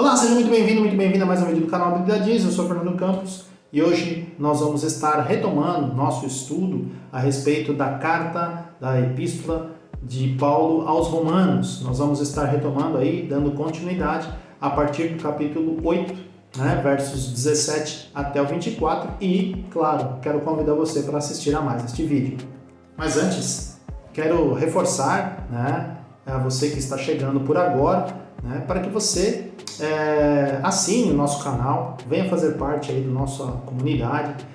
Olá, seja muito bem-vindo, muito bem-vinda a mais um vídeo do canal Bíblia Diz. Eu sou Fernando Campos e hoje nós vamos estar retomando nosso estudo a respeito da carta, da epístola de Paulo aos Romanos. Nós vamos estar retomando aí, dando continuidade a partir do capítulo 8, versos 17 até o 24 e, claro, quero convidar você para assistir a mais este vídeo. Mas antes, quero reforçar, a você que está chegando por agora, para que você assine o nosso canal, venha fazer parte aí da nossa comunidade,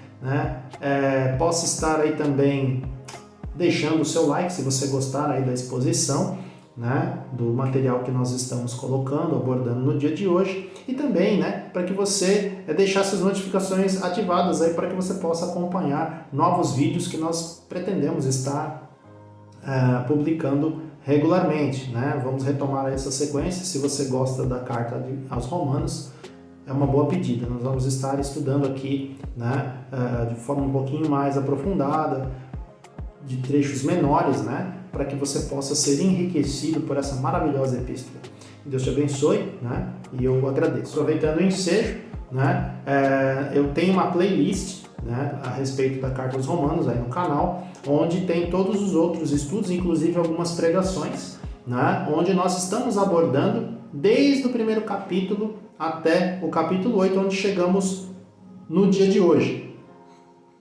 possa estar aí também deixando o seu like se você gostar aí da exposição, do material que nós estamos colocando, abordando no dia de hoje, e também para que você deixasse as notificações ativadas aí para que você possa acompanhar novos vídeos que nós pretendemos estar publicando regularmente, Vamos retomar essa sequência. Se você gosta da carta aos Romanos, é uma boa pedida. Nós vamos estar estudando aqui, de forma um pouquinho mais aprofundada, de trechos menores, para que você possa ser enriquecido por essa maravilhosa epístola. Deus te abençoe, e eu agradeço. Aproveitando o ensejo, eu tenho uma playlist a respeito da carta aos Romanos aí no canal, onde tem todos os outros estudos, inclusive algumas pregações, onde nós estamos abordando desde o primeiro capítulo até o capítulo 8, onde chegamos no dia de hoje.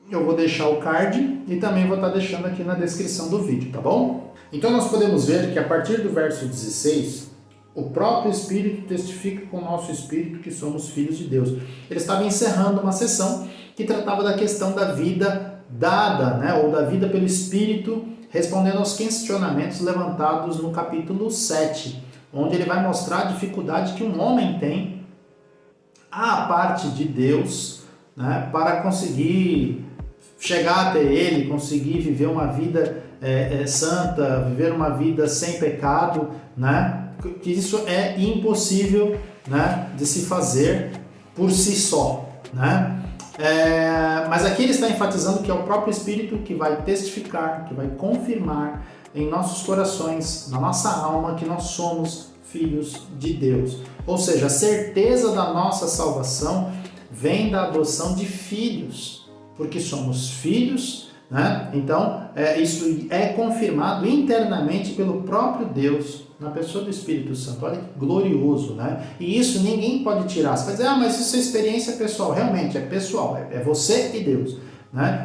Eu vou deixar o card e também vou estar deixando aqui na descrição do vídeo, tá bom? Então nós podemos ver que a partir do verso 16, o próprio Espírito testifica com o nosso Espírito que somos filhos de Deus. Ele estava encerrando uma sessão que tratava da questão da vida dada, ou da vida pelo Espírito, respondendo aos questionamentos levantados no capítulo 7, onde ele vai mostrar a dificuldade que um homem tem à parte de Deus, para conseguir chegar até Ele, conseguir viver uma vida santa, viver uma vida sem pecado, que isso é impossível, de se fazer por si só, mas aqui ele está enfatizando que é o próprio Espírito que vai testificar, que vai confirmar em nossos corações, na nossa alma, que nós somos filhos de Deus. Ou seja, a certeza da nossa salvação vem da adoção de filhos, porque somos filhos, Então, isso é confirmado internamente pelo próprio Deus, na pessoa do Espírito Santo. Olha que glorioso, E isso ninguém pode tirar. Você vai dizer, mas isso é experiência pessoal. Realmente, é pessoal, é você e Deus,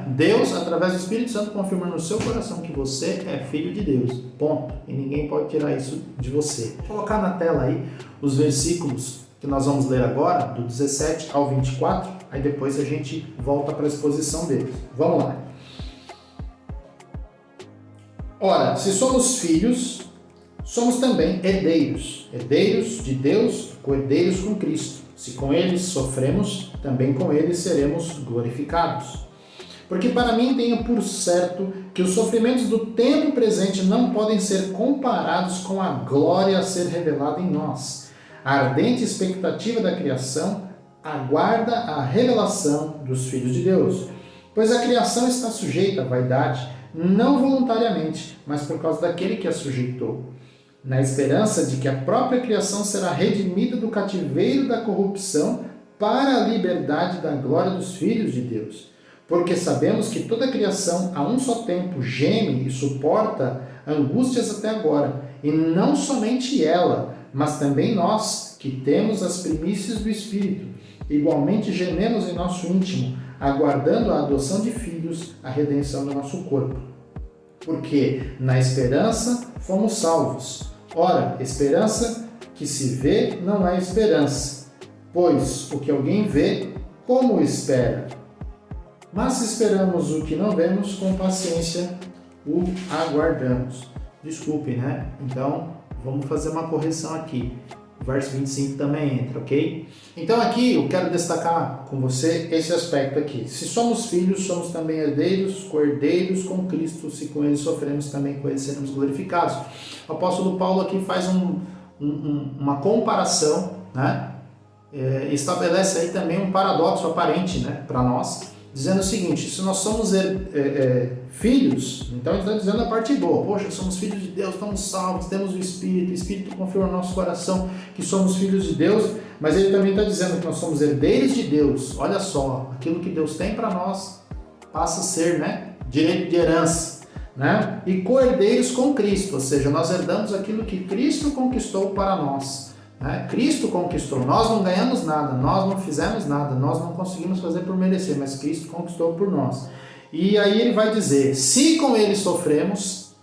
Deus, através do Espírito Santo, confirma no seu coração que você é filho de Deus, ponto. E ninguém pode tirar isso de você. Vou colocar na tela aí os versículos que nós vamos ler agora, do 17 ao 24, aí depois a gente volta para a exposição deles. Vamos lá. Ora, se somos filhos, somos também herdeiros, herdeiros de Deus, co-herdeiros com Cristo. Se com eles sofremos, também com eles seremos glorificados. Porque para mim tenho por certo que os sofrimentos do tempo presente não podem ser comparados com a glória a ser revelada em nós. A ardente expectativa da criação aguarda a revelação dos filhos de Deus. Pois a criação está sujeita à vaidade, não voluntariamente, mas por causa daquele que a sujeitou, na esperança de que a própria criação será redimida do cativeiro da corrupção para a liberdade da glória dos filhos de Deus. Porque sabemos que toda a criação a um só tempo geme e suporta angústias até agora, e não somente ela, mas também nós, que temos as primícias do Espírito, igualmente gememos em nosso íntimo, aguardando a adoção de filhos, a redenção do nosso corpo. Porque na esperança fomos salvos. Ora, esperança que se vê não é esperança, pois o que alguém vê, como espera? Mas se esperamos o que não vemos, com paciência o aguardamos. Desculpe, Então, vamos fazer uma correção aqui. O verso 25 também entra, ok? Então aqui eu quero destacar com você esse aspecto aqui. Se somos filhos, somos também herdeiros, co-herdeiros com Cristo. Se com ele sofremos, também com ele seremos glorificados. O apóstolo Paulo aqui faz uma comparação, estabelece aí também um paradoxo aparente, para nós, dizendo o seguinte: se nós somos filhos, então ele está dizendo a parte boa. Poxa, somos filhos de Deus, estamos salvos, temos o Espírito confirma no nosso coração que somos filhos de Deus. mas ele também está dizendo que nós somos herdeiros de Deus. Olha só, aquilo que Deus tem para nós passa a ser, né, direito de herança, né? E co-herdeiros com Cristo, ou seja, nós herdamos aquilo que Cristo conquistou para nós. Né? Cristo conquistou, nós não ganhamos nada, nós não fizemos nada, nós não conseguimos fazer por merecer, mas Cristo conquistou por nós. E aí ele vai dizer, se com ele sofremos,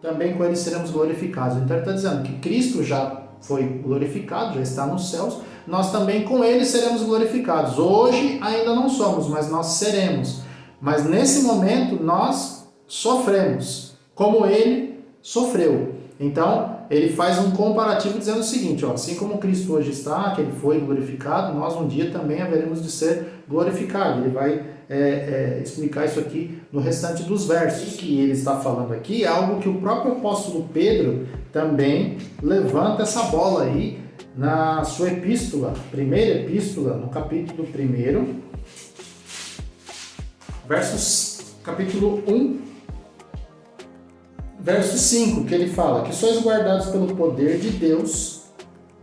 também com ele seremos glorificados. Então ele está dizendo que Cristo já foi glorificado, já está nos céus, nós também com ele seremos glorificados. Hoje ainda não somos, mas nós seremos. Mas nesse momento nós sofremos, como ele sofreu. Então, ele faz um comparativo dizendo o seguinte, ó, assim como Cristo hoje está, que ele foi glorificado, nós um dia também haveremos de ser glorificados. Ele vai explicar isso aqui no restante dos versos. O que ele está falando aqui é algo que o próprio apóstolo Pedro também levanta essa bola aí na sua epístola, primeira epístola, no capítulo 1, capítulo 1, verso 5, que ele fala que sois guardados pelo poder de Deus,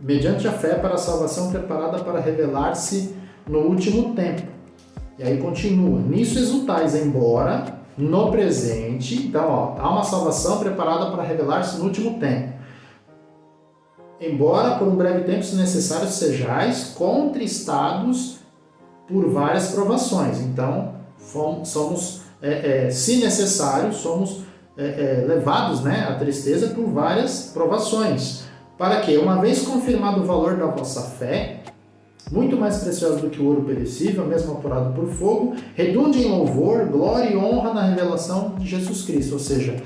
mediante a fé para a salvação preparada para revelar-se no último tempo. E aí continua, nisso exultais, embora no presente, então ó, há uma salvação preparada para revelar-se no último tempo. Embora por um breve tempo, se necessário, sejais contristados por várias provações. Então, somos, se necessário, somos levados, né, à tristeza por várias provações. Para que, uma vez confirmado o valor da vossa fé, muito mais preciosa do que o ouro perecível, mesmo apurado por fogo, redunde em louvor, glória e honra na revelação de Jesus Cristo. Ou seja,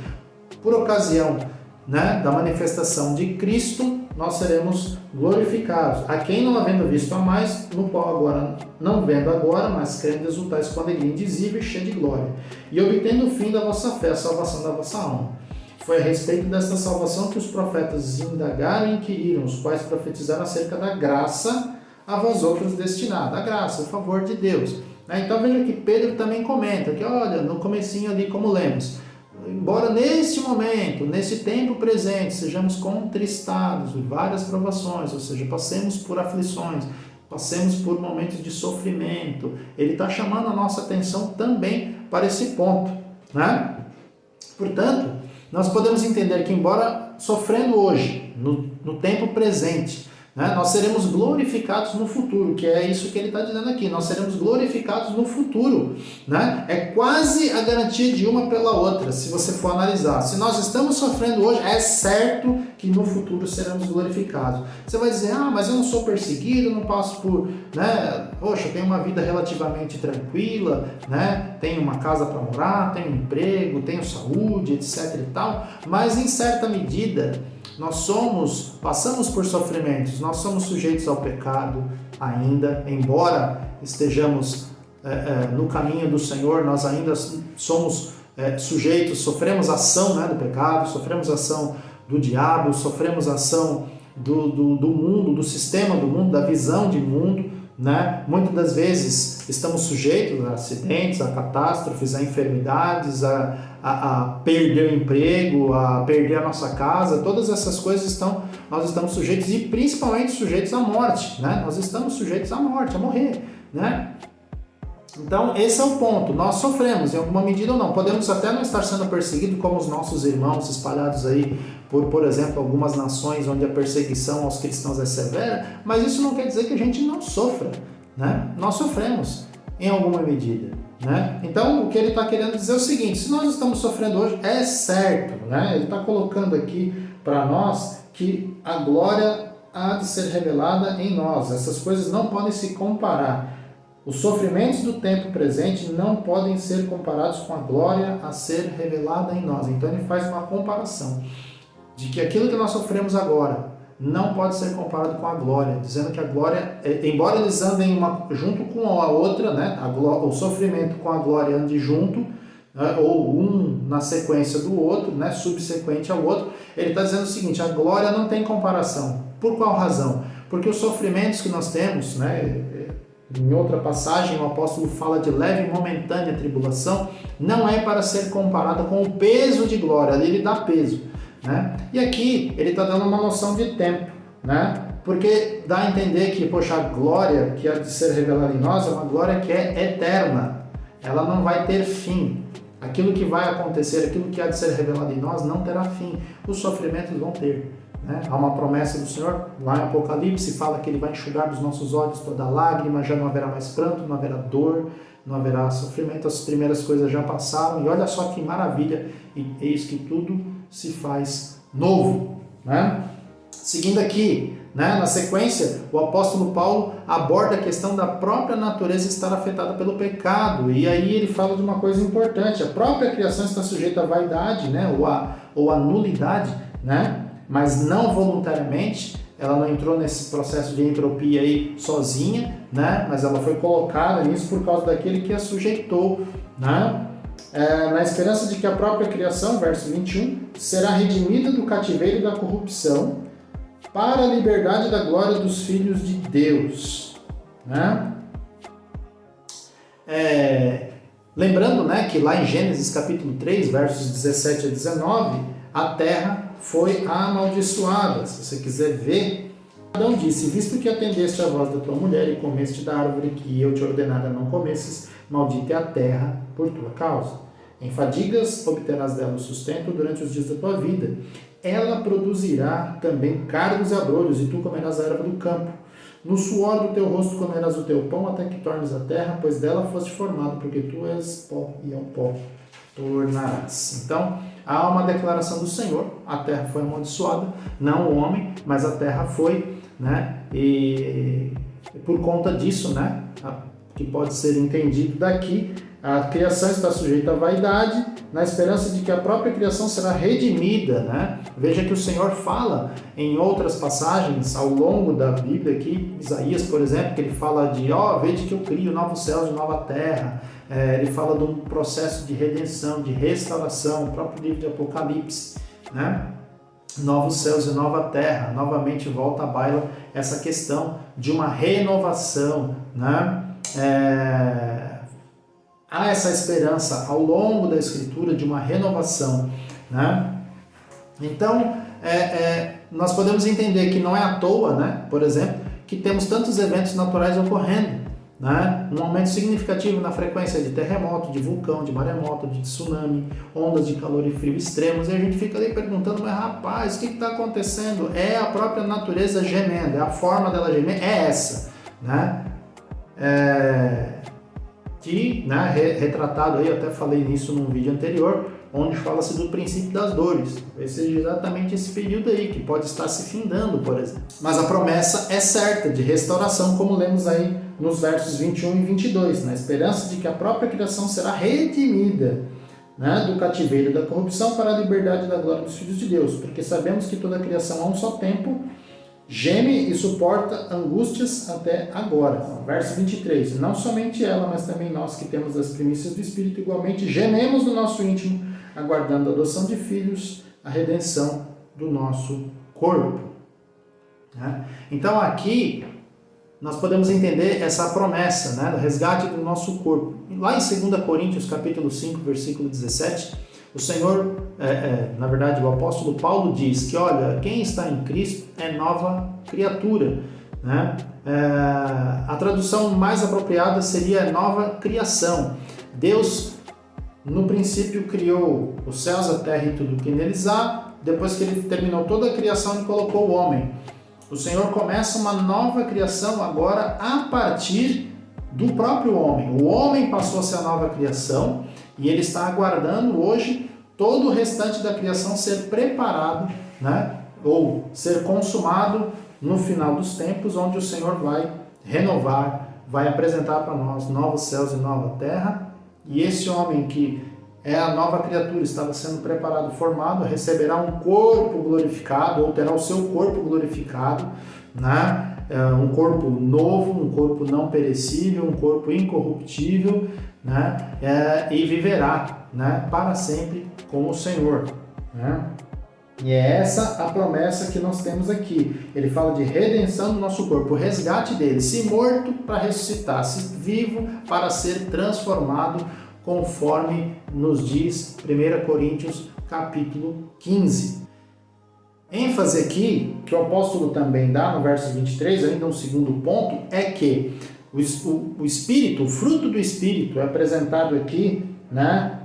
por ocasião, né, da manifestação de Cristo, nós seremos glorificados. A quem não havendo visto a mais, no qual agora, não vendo agora, mas crendo exultais com alegria indizível e cheia de glória, e obtendo o fim da vossa fé, a salvação da vossa alma. Foi a respeito desta salvação que os profetas indagaram e inquiriram, os quais profetizaram acerca da graça a vós outros destinada. A graça, o favor de Deus. Então veja que Pedro também comenta que, olha, no comecinho ali, como lemos, embora neste momento, nesse tempo presente, sejamos contristados por várias provações, ou seja, passemos por aflições, passemos por momentos de sofrimento, ele está chamando a nossa atenção também para esse ponto, né? Portanto, nós podemos entender que, embora sofrendo hoje, no tempo presente, né, nós seremos glorificados no futuro, que é isso que ele está dizendo aqui, nós seremos glorificados no futuro, né? É quase a garantia de uma pela outra, se você for analisar. Se nós estamos sofrendo hoje, é certo que no futuro seremos glorificados. Você vai dizer, mas eu não sou perseguido, não passo por, né? Poxa, eu tenho uma vida relativamente tranquila, né? Tenho uma casa para morar, tenho emprego, tenho saúde, etc e tal, mas em certa medida nós passamos por sofrimentos, nós somos sujeitos ao pecado ainda, embora estejamos no caminho do Senhor, nós ainda somos sujeitos, sofremos a ação, né, do pecado, sofremos a ação do diabo, sofremos a ação do mundo, do sistema do mundo, da visão de mundo, né? Muitas das vezes estamos sujeitos a acidentes, a catástrofes, a enfermidades, a perder o emprego, a perder a nossa casa, todas essas coisas nós estamos sujeitos, e principalmente sujeitos à morte, né? Nós estamos sujeitos à morte, a morrer, né? Então esse é o ponto, nós sofremos em alguma medida ou não, podemos até não estar sendo perseguidos como os nossos irmãos espalhados aí por exemplo, algumas nações onde a perseguição aos cristãos é severa, mas isso não quer dizer que a gente não sofra, né? Nós sofremos em alguma medida, né? Então o que ele está querendo dizer é o seguinte, se nós estamos sofrendo hoje, é certo, né? Ele está colocando aqui para nós que a glória há de ser revelada em nós, essas coisas não podem se comparar. Os sofrimentos do tempo presente não podem ser comparados com a glória a ser revelada em nós. Então ele faz uma comparação de que aquilo que nós sofremos agora não pode ser comparado com a glória, dizendo que a glória, embora eles andem junto com a outra, né, o sofrimento com a glória ande junto, né, ou um na sequência do outro, né, subsequente ao outro, ele está dizendo o seguinte, a glória não tem comparação. Por qual razão? Porque os sofrimentos que nós temos, né, em outra passagem o apóstolo fala de leve e momentânea tribulação, não é para ser comparada com o peso de glória, ali ele dá peso, né? E aqui ele está dando uma noção de tempo, né? Porque dá a entender que, poxa, a glória que há de ser revelada em nós é uma glória que é eterna. Ela não vai ter fim. Aquilo que vai acontecer, aquilo que há de ser revelado em nós não terá fim. Os sofrimentos vão ter. Né? Há uma promessa do Senhor, lá em Apocalipse, fala que Ele vai enxugar dos nossos olhos toda lágrima, já não haverá mais pranto, não haverá dor, não haverá sofrimento, as primeiras coisas já passaram, e olha só que maravilha, e eis que tudo se faz novo. Né? Seguindo aqui, né, na sequência, o apóstolo Paulo aborda a questão da própria natureza estar afetada pelo pecado, e aí ele fala de uma coisa importante: a própria criação está sujeita à vaidade, né, ou à nulidade, né, mas não voluntariamente. Ela não entrou nesse processo de entropia aí sozinha, né, mas ela foi colocada nisso por causa daquele que a sujeitou, né, na esperança de que a própria criação, verso 21, será redimida do cativeiro da corrupção para a liberdade da glória dos filhos de Deus. Né? Lembrando, né, que lá em Gênesis capítulo 3, versos 17 a 19, a terra foi amaldiçoada. Se você quiser ver, Adão disse: visto que atendeste à voz da tua mulher e comeste da árvore que eu te ordenara não comesses, maldita é a terra por tua causa. Em fadigas obterás dela o sustento durante os dias da tua vida. Ela produzirá também cardos e abrolhos, e tu comerás a erva do campo. No suor do teu rosto comerás o teu pão, até que tornes a terra, pois dela foste formado, porque tu és pó, e ao pó tornarás. Então, há uma declaração do Senhor: a terra foi amaldiçoada, não o homem, mas a terra foi, né? E por conta disso, né, que pode ser entendido daqui, a criação está sujeita à vaidade, na esperança de que a própria criação será redimida, né? Veja que o Senhor fala em outras passagens ao longo da Bíblia, aqui, Isaías, por exemplo, que ele fala de: vede que eu crio novos céus e nova terra. Ele fala de um processo de redenção, de restauração, o próprio livro de Apocalipse, né? Novos céus e nova terra. Novamente volta à baila essa questão de uma renovação, né? Há essa esperança ao longo da Escritura de uma renovação, né? Então, nós podemos entender que não é à toa, né, por exemplo, que temos tantos eventos naturais ocorrendo, né? Um aumento significativo na frequência de terremoto, de vulcão, de maremoto, de tsunami, ondas de calor e frio extremos, e a gente fica ali perguntando: mas rapaz, o que está acontecendo? É a própria natureza gemendo, é a forma dela gemer, é essa, né? Que, né, retratado aí, eu até falei nisso num vídeo anterior, onde fala-se do princípio das dores. Talvez seja exatamente esse período aí, que pode estar se findando, por exemplo. Mas a promessa é certa de restauração, como lemos aí nos versos 21 e 22, na esperança de que a própria criação será redimida, né, do cativeiro da corrupção para a liberdade da glória dos filhos de Deus, porque sabemos que toda a criação a um só tempo geme e suporta angústias até agora. Verso 23. Não somente ela, mas também nós que temos as primícias do Espírito, igualmente gememos no nosso íntimo, aguardando a adoção de filhos, a redenção do nosso corpo. Então aqui nós podemos entender essa promessa, né, do resgate do nosso corpo. Lá em 2 Coríntios capítulo 5, versículo 17, o Senhor, na verdade, o apóstolo Paulo diz que, olha, quem está em Cristo é nova criatura, né? A tradução mais apropriada seria nova criação. Deus, no princípio, criou os céus, a terra e tudo que neles há. Depois que ele terminou toda a criação, ele colocou o homem. O Senhor começa uma nova criação agora a partir do próprio homem. O homem passou a ser a nova criação, e ele está aguardando hoje todo o restante da criação ser preparado, né, ou ser consumado no final dos tempos, onde o Senhor vai renovar, vai apresentar para nós novos céus e nova terra. E esse homem que é a nova criatura, estava sendo preparado, formado, receberá um corpo glorificado, ou terá o seu corpo glorificado, né? Um corpo novo, um corpo não perecível, um corpo incorruptível, né? E viverá, né, para sempre com o Senhor, né? E é essa a promessa que nós temos aqui. Ele fala de redenção do nosso corpo, o resgate dele, se morto para ressuscitar, se vivo para ser transformado, conforme nos diz 1 Coríntios capítulo 15. ênfase aqui, que o apóstolo também dá no verso 23, ainda um segundo ponto, é que o Espírito, o fruto do Espírito é apresentado aqui, né?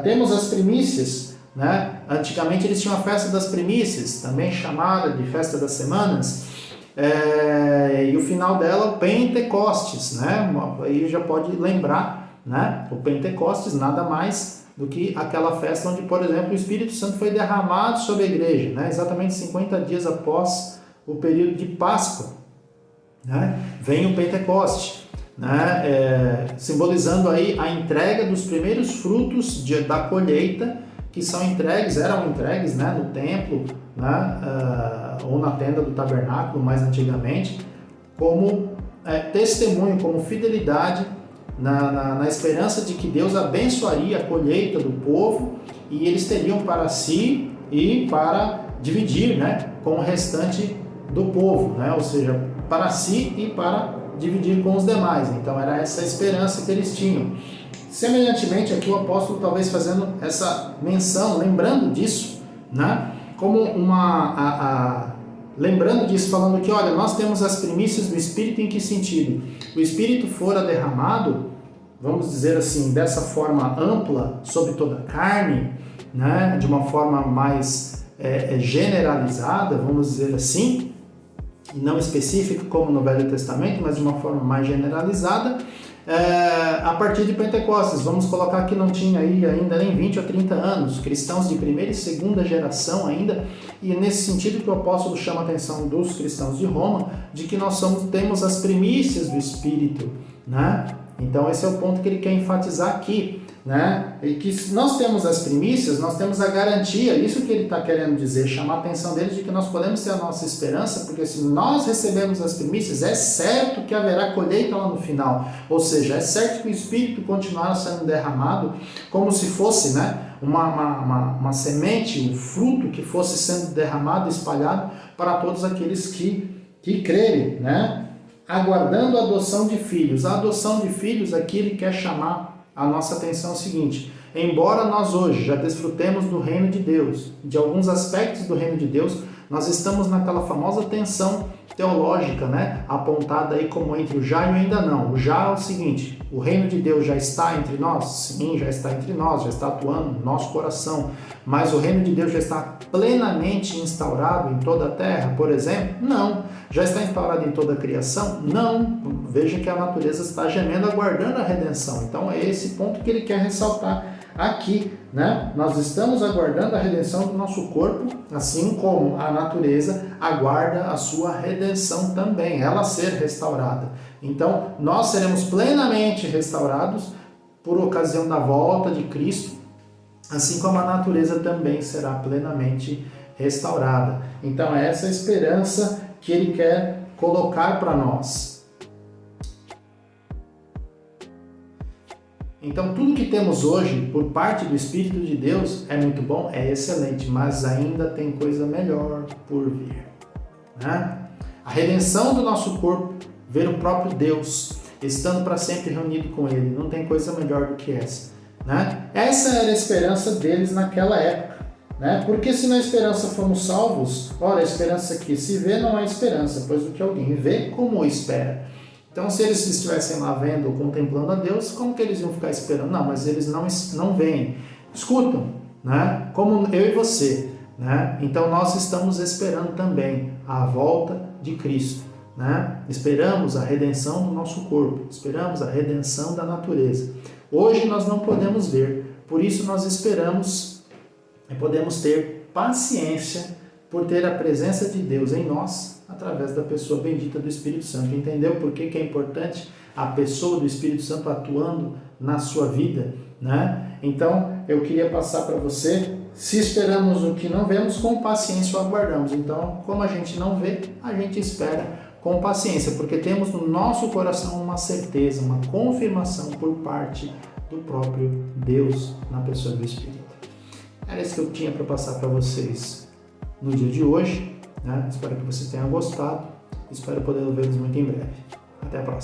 Temos as primícias, né? Antigamente eles tinham a festa das primícias, também chamada de festa das semanas, e o final dela, Pentecostes, né? Aí já pode lembrar, né? O Pentecostes nada mais do que aquela festa onde, por exemplo, o Espírito Santo foi derramado sobre a igreja, né? Exatamente 50 dias após o período de Páscoa, né? Vem o Pentecoste, né? Simbolizando aí a entrega dos primeiros frutos da colheita, que eram entregues, né? No templo, né? Ou na tenda do tabernáculo, mais antigamente, como testemunho, como fidelidade, na esperança de que Deus abençoaria a colheita do povo e eles teriam para si e para dividir, né, com o restante do povo, né, ou seja, para si e para dividir com os demais. Então era essa a esperança que eles tinham. Semelhantemente, aqui o apóstolo talvez fazendo essa menção, lembrando disso, né, como lembrando disso, falando que, olha, nós temos as primícias do Espírito. Em que sentido? O Espírito fora derramado, vamos dizer assim, dessa forma ampla, sobre toda a carne, né? De uma forma mais generalizada, vamos dizer assim, e não específica como no Velho Testamento, mas de uma forma mais generalizada, a partir de Pentecostes. Vamos colocar que não tinha aí ainda nem 20 ou 30 anos, cristãos de primeira e segunda geração ainda, e é nesse sentido que o apóstolo chama a atenção dos cristãos de Roma, de que nós temos as primícias do Espírito, né? Então esse é o ponto que ele quer enfatizar aqui, né? E que se nós temos as primícias, nós temos a garantia, isso que ele está querendo dizer, chamar a atenção deles de que nós podemos ter a nossa esperança, porque se nós recebemos as primícias, é certo que haverá colheita lá no final, ou seja, é certo que o Espírito continuará sendo derramado como se fosse, né, uma semente, um fruto que fosse sendo derramado, espalhado para todos aqueles que crerem, né? Aguardando a adoção de filhos. A adoção de filhos, aqui ele quer chamar a nossa atenção é o seguinte: embora nós hoje já desfrutemos do reino de Deus, de alguns aspectos do reino de Deus, nós estamos naquela famosa tensão teológica, né, apontada aí como entre o já e o ainda não. O já é o seguinte: o reino de Deus já está entre nós? Sim, já está entre nós, já está atuando no nosso coração. Mas o reino de Deus já está plenamente instaurado em toda a terra, por exemplo? Não. Já está instaurado em toda a criação? Não. Veja que a natureza está gemendo, aguardando a redenção. Então é esse ponto que ele quer ressaltar aqui, né? Nós estamos aguardando a redenção do nosso corpo, assim como a natureza aguarda a sua redenção também, ela ser restaurada. Então nós seremos plenamente restaurados por ocasião da volta de Cristo, assim como a natureza também será plenamente restaurada. Então é essa esperança que ele quer colocar para nós. Então tudo que temos hoje por parte do Espírito de Deus é muito bom, é excelente, mas ainda tem coisa melhor por vir, né? A redenção do nosso corpo, ver o próprio Deus, estando para sempre reunido com Ele, não tem coisa melhor do que essa, né? Essa era a esperança deles naquela época, né? Porque se na esperança fomos salvos, olha, a esperança que se vê não é esperança, pois o que alguém vê, como espera. Então, se eles estivessem lá vendo ou contemplando a Deus, como que eles iam ficar esperando? Não, mas eles não veem, escutam, né? Como eu e você, né? Então, nós estamos esperando também a volta de Cristo, né? Esperamos a redenção do nosso corpo, esperamos a redenção da natureza. Hoje nós não podemos ver, por isso nós esperamos e podemos ter paciência por ter a presença de Deus em nós, através da pessoa bendita do Espírito Santo. Entendeu por que é importante a pessoa do Espírito Santo atuando na sua vida, né? Então, eu queria passar para você, se esperamos o que não vemos, com paciência o aguardamos. Então, como a gente não vê, a gente espera com paciência, porque temos no nosso coração uma certeza, uma confirmação por parte do próprio Deus na pessoa do Espírito. Era isso que eu tinha para passar para vocês no dia de hoje, né? Espero que você tenha gostado. Espero poder vê-los muito em breve. Até a próxima.